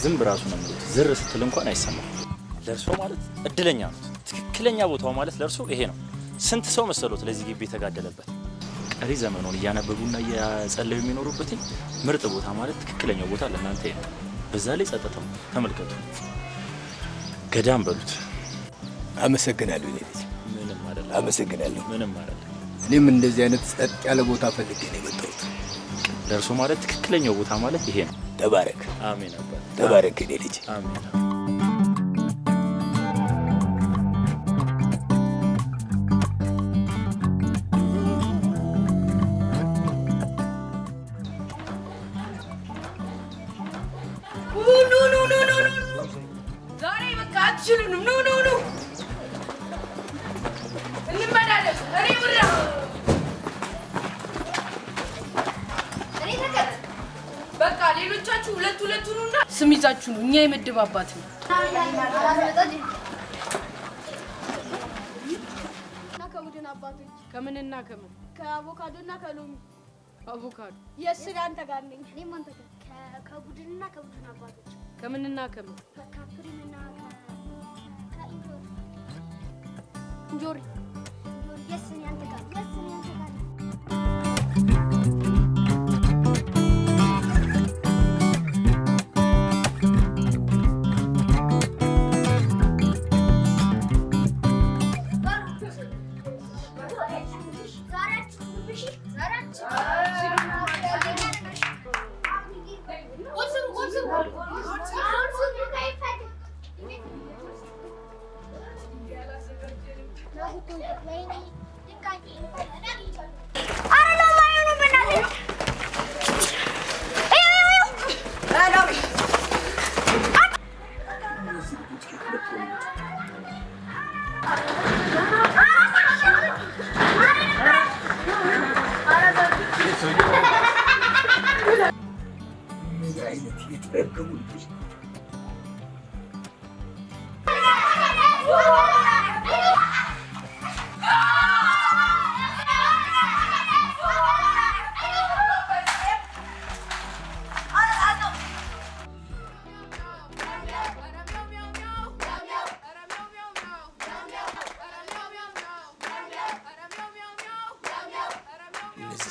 ዝም ብራሱ ነው ማለት ዝር ስትል እንኳን አይሰማም ለርሶ ማለት እድለኛ ነው ትክክለኛ ቦታው ማለት ለርሶ ይሄ ነው ስንት ሰው መሰሎት ለዚህ ግቢ ተጋደለበት ቀሪ ዘመኑን ያነበቡና ያጸለዩ የሚኖሩበት ምርጥ ቦታ ማለት ትክክለኛው ቦታ ለእናንተ ይሄ ነው በዛ ላይ ጸጥታው ተመልከቱ ገዳም በሉት አመሰግናለሁ እኔ ልጅ ምንም አይደለም አመሰግናለሁ ምንም አይደለም እኔም እንደዚህ አይነት ጸጥ ያለ ቦታ ፈልጌ ነው የመጣሁት ለርሶ ማለት ትክክለኛው ቦታ ማለት ይሄ ነው ተባረክ አሜን አባ ተባረክ እኔ ልጅ አሜን ስሚዛችሁ ነው እኛ የመደባባት ነው ከቡድን አባቶች ከምንና ከምን ከአቮካዶና ከሎሚ አቮካዶ የስራ አንተ ጋር ነኝ እኔም አንተ ጋር ከቡድንና ከቡድን አባቶች ከምንና ከምን ከፕሪምና ከኢንጆሪ የስራ አንተ ጋር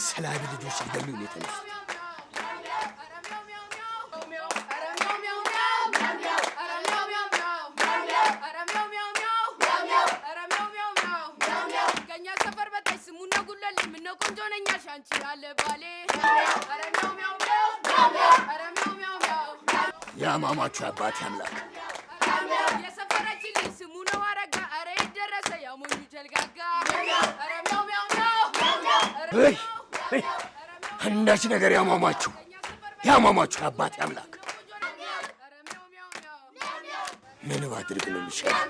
ሰላቢ ልጆች ሊገሉ ነው የተነሱት ያማማቹ አባት ያምላክ የሰፈራችን ስሙ ነው አረጋ አረ ይደረሰ ያሞኙ ጀልጋጋ አንዳች ነገር ያማማቹ አባት ያምላክ ምን ባድርግ ነው የሚሻለው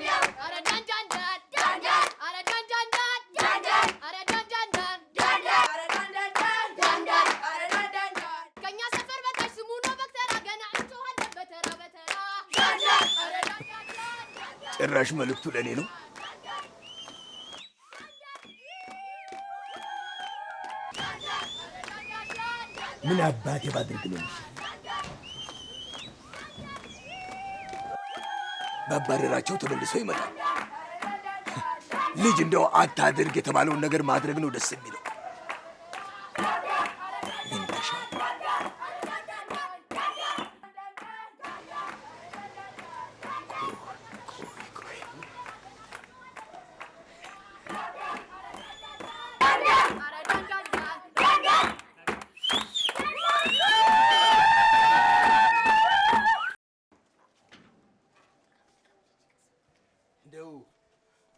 ጭራሽ መልእክቱ ለኔ ነው ምን አባቴ ባድርግ ነው ባባረራቸው ተመልሰው ይመጣል ልጅ እንደው አታድርግ የተባለውን ነገር ማድረግ ነው ደስ የሚለው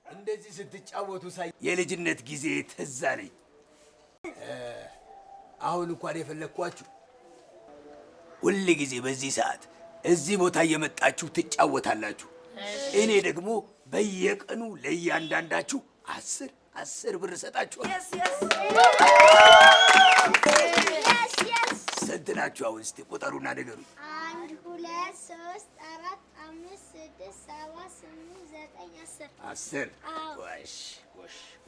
እንደዚህ ስትጫወቱ ሳይ የልጅነት ጊዜ ትዝ አለኝ አሁን እንኳን የፈለኳችሁ ሁሉ ጊዜ በዚህ ሰዓት እዚህ ቦታ እየመጣችሁ ትጫወታላችሁ እኔ ደግሞ በየቀኑ ለእያንዳንዳችሁ 10 ብር ሰጣችኋለሁ ስንት ናችሁ አሁን እስቲ ቁጠሩና ንገሩኝ 1 2 3 4 5 6 7 8 9 10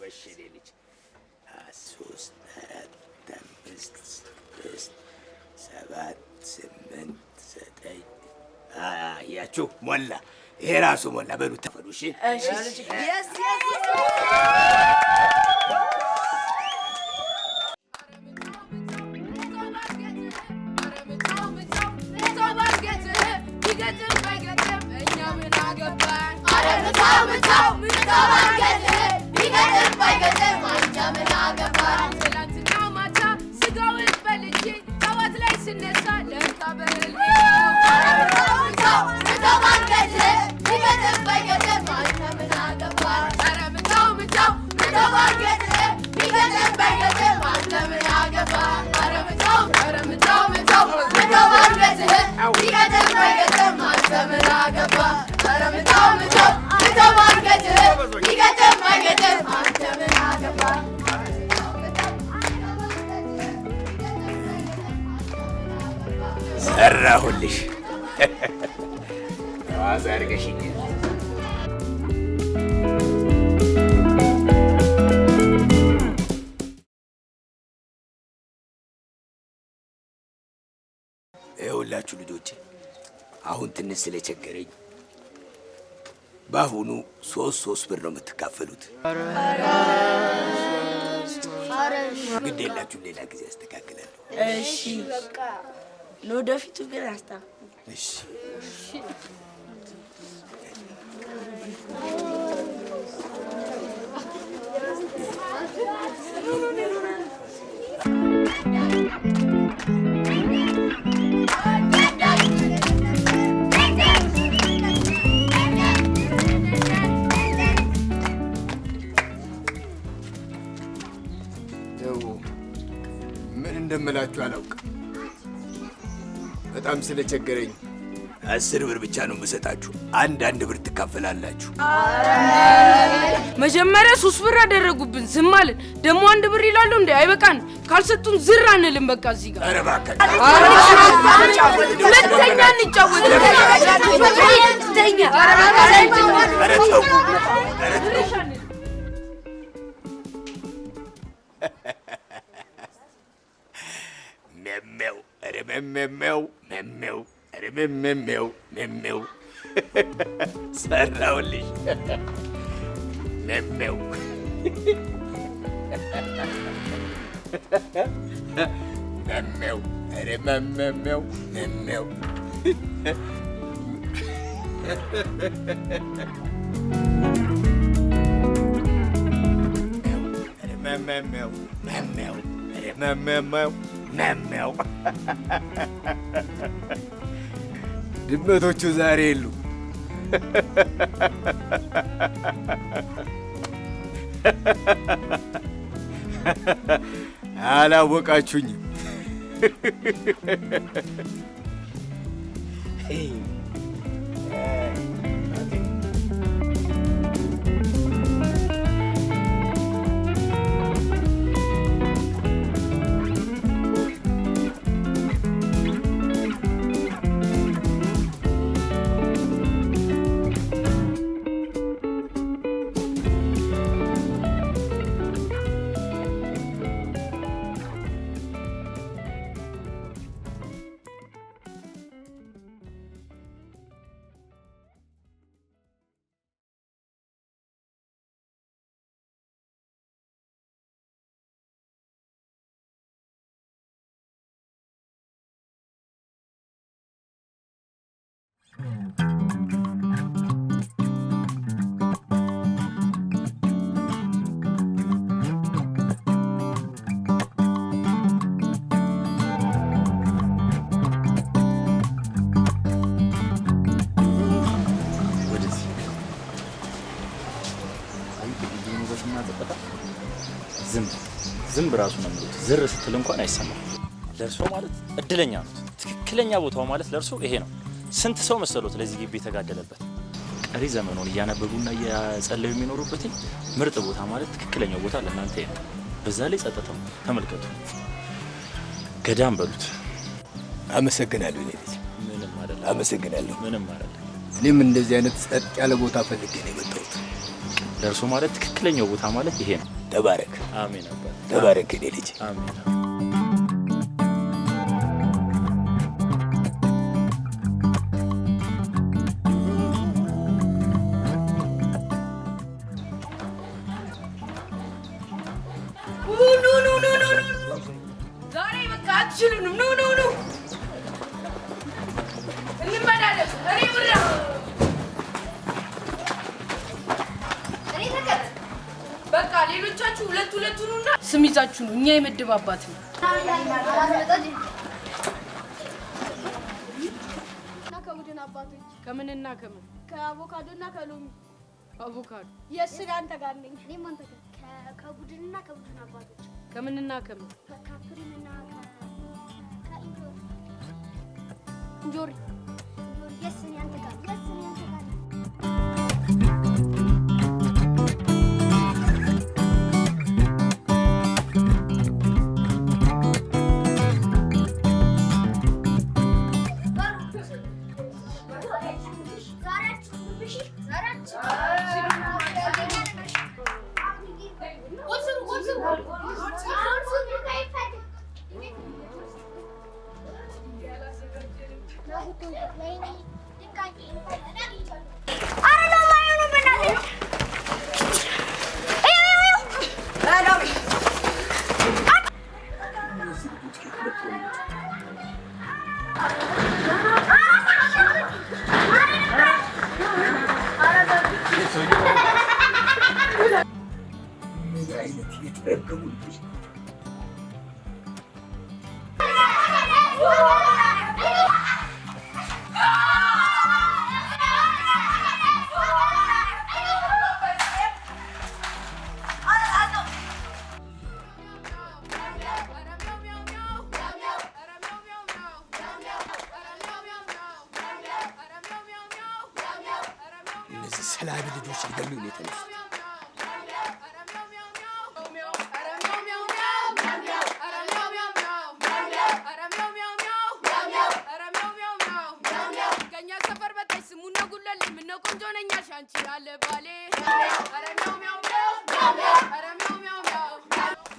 ወሽ ልጅ 3 4 5 6 7 8 9 ያችሁ ሞላ። ይሄ ራሱ ሞላ። በሉ ተፈሉ። እሺ ሰራሁልሽ። ዋዛ አድርገሽኝ። ይኸውላችሁ ልጆቼ አሁን ትንሽ ስለቸገረኝ በአሁኑ 3 ብር ነው የምትካፈሉት። ግድ የላችሁም፣ ሌላ ጊዜ አስተካክላለሁ። እሺ በቃ ለወደፊቱ ግን አስተካክሉ። እሺ ምን እንደምላችሁ አላውቅም። በጣም ስለቸገረኝ 10 ብር ብቻ ነው የምሰጣችሁ። አንድ ብር ትካፈላላችሁ። መጀመሪያ 3 ብር አደረጉብን፣ ዝም አልን። ደግሞ 1 ብር ይላሉ እንዴ? አይበቃን? ካልሰጡን ዝር አንልም። በቃ እዚህ ጋር ኧረ እባክህ ሁለተኛ እንጫወት። መሜው ሰራሁልሽ። መሜው ኧረ መሜው መሜው ድመቶቹ ዛሬ የሉ። አላወቃችሁኝም። ዝም ራሱ ነው የሚሉት። ዝር ስትል እንኳን አይሰማም። ለርሶ ማለት እድለኛ ነው። ትክክለኛ ቦታው ማለት ለርሶ ይሄ ነው። ስንት ሰው መሰሎት ለዚህ ግቢ የተጋደለበት። ቀሪ ዘመኑን እያነበቡና እያጸለዩ የሚኖሩበት ምርጥ ቦታ ማለት ትክክለኛው ቦታ ለእናንተ ይሄ ነው። በዛ ላይ ጸጥታው ተመልከቱ። ገዳም በሉት። አመሰግናለሁ። እኔ ልጅ ምንም አይደለም። አመሰግናለሁ። ምንም አይደለም። እኔም እንደዚህ አይነት ጸጥ ያለ ቦታ ፈልጌ ነው የመጣሁት። ለርሶ ማለት ትክክለኛው ቦታ ማለት ይሄ ነው። ተባረክ። አሜን አባት። ተባረክ እኔ ልጅ። አሜን። ዛሬ በቃ አትችሉንም። ኑ እንመላለስ። እኔ ብራ በቃ ሌሎቻችሁ ሁለት ሁኑና ስም ይዛችሁ ነው። እኛ የምድብ አባት ነው። ከቡድን አባቶች ከምንና ከምን? ከአቮካዶና ከሎሚ። አቮካዶ የስጋ አንተ ጋር ነኝ። እኔም አንተ ጋር ከቡድንና ከቡድን አባቶች ከምንና ከምን? ከፕሪምና ከእንጆሪ የስኔ አንተ ጋር ሰላቢ ልጆች ሊገሉ ነው የተነሱት።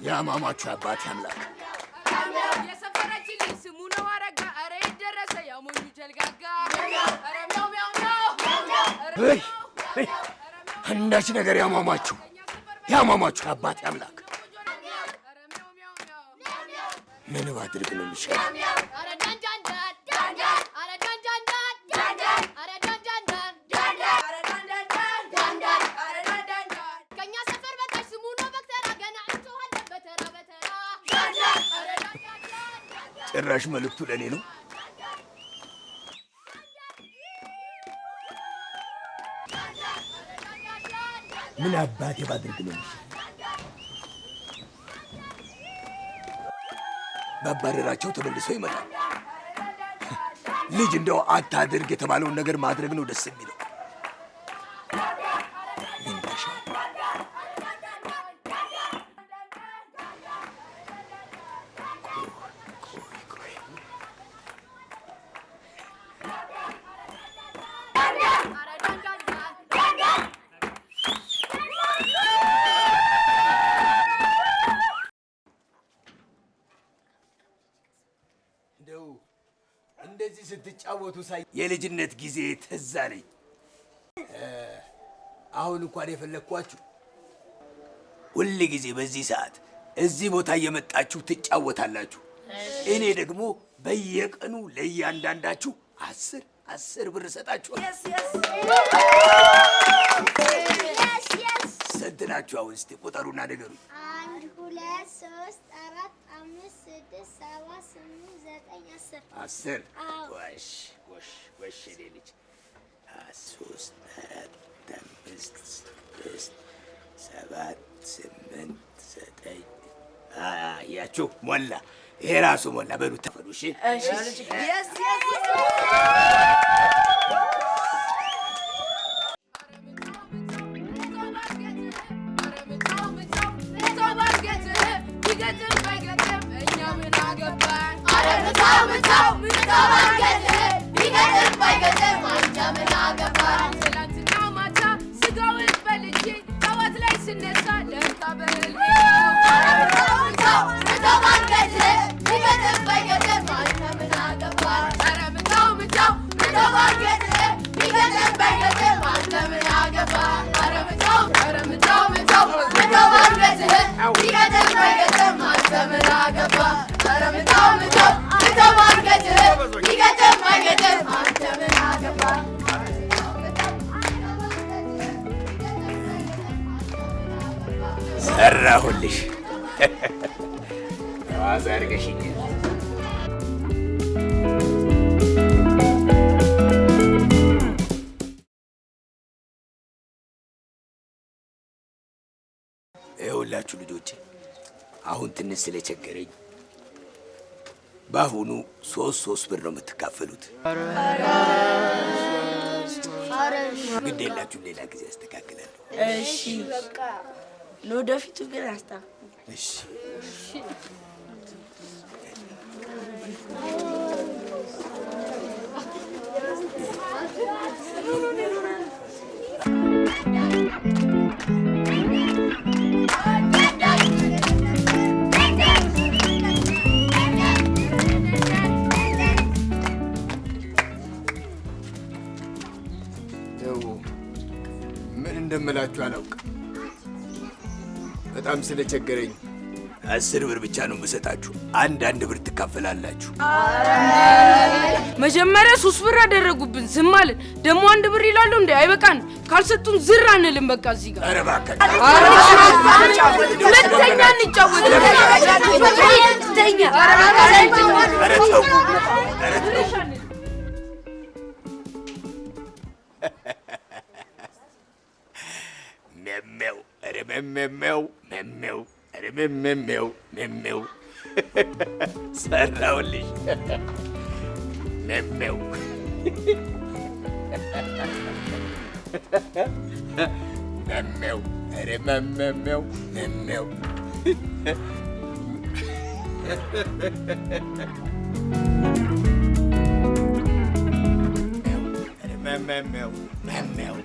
ያማማቹ አባት ያምላክ የሰፈራችን ልጅ ስሙ ነው አረጋ። አረ ይደረሰ ያሞኙ ጀልጋጋ። አንዳች ነገር ያማማችሁ አባት ያምላክ ምን ባድርግ ነው የሚሻለው? ጭራሽ መልእክቱ ለእኔ ነው። ምን አባቴ ባድርግ ነው የሚሻለው? ባባረራቸው ተመልሰው ይመጣል። ልጅ እንደው አታድርግ የተባለውን ነገር ማድረግ ነው ደስ የሚለው። እንደዚህ ስትጫወቱ ሳይ የልጅነት ጊዜ ትዝ አለኝ። አሁን እንኳን የፈለግኳችሁ ሁል ጊዜ በዚህ ሰዓት እዚህ ቦታ እየመጣችሁ ትጫወታላችሁ። እኔ ደግሞ በየቀኑ ለእያንዳንዳችሁ 10 ብር እሰጣችኋለሁ። ስንት ናችሁ? አሁን እስቲ ቁጠሩና ንገሩኝ። 1 2 3 4 5 6 7 8 9 10 ጎሽ የኔ ልጅ 3 4 5 6 7 8 9 ያችሁ ሞላ። ይሄ ራሱ ሞላ። በሉ ተፈሉ። እሺ መመው ሰራሁልሽ ዋዛ አድርገሽኝ ይኸውላችሁ ልጆቼ አሁን ትንሽ ስለቸገረኝ በአሁኑ 3 ብር ነው የምትካፈሉት። ግድ የላችሁም፣ ሌላ ጊዜ አስተካክላለሁ። እሺ በቃ ለወደፊቱ ግን አስተካክሉ። እሺ ምን እንደምላችሁ አላውቅም። በጣም ስለቸገረኝ 10 ብር ብቻ ነው የምሰጣችሁ። አንድ ብር ትካፈላላችሁ። መጀመሪያ 3 ብር አደረጉብን፣ ዝም አልን። ደግሞ 1 ብር ይላሉ እንዴ? አይበቃን? ካልሰጡን ዝር አንልም። በቃ እዚህ ጋር ኧረ እባክህ ሁለተኛ እንጫወት። ኧረ ተው፣ ኧረ ተው። መመው ኧረ መመው መመው ኧረ መመው መመው ሰራሁልሽ መመው መመው ኧረ መመው መመው መመው መመው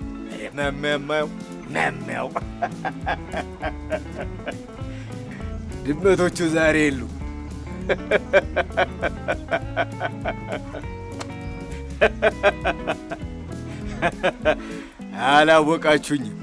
መመው መመው ድመቶቹ ዛሬ የሉ። አላወቃችሁኝም።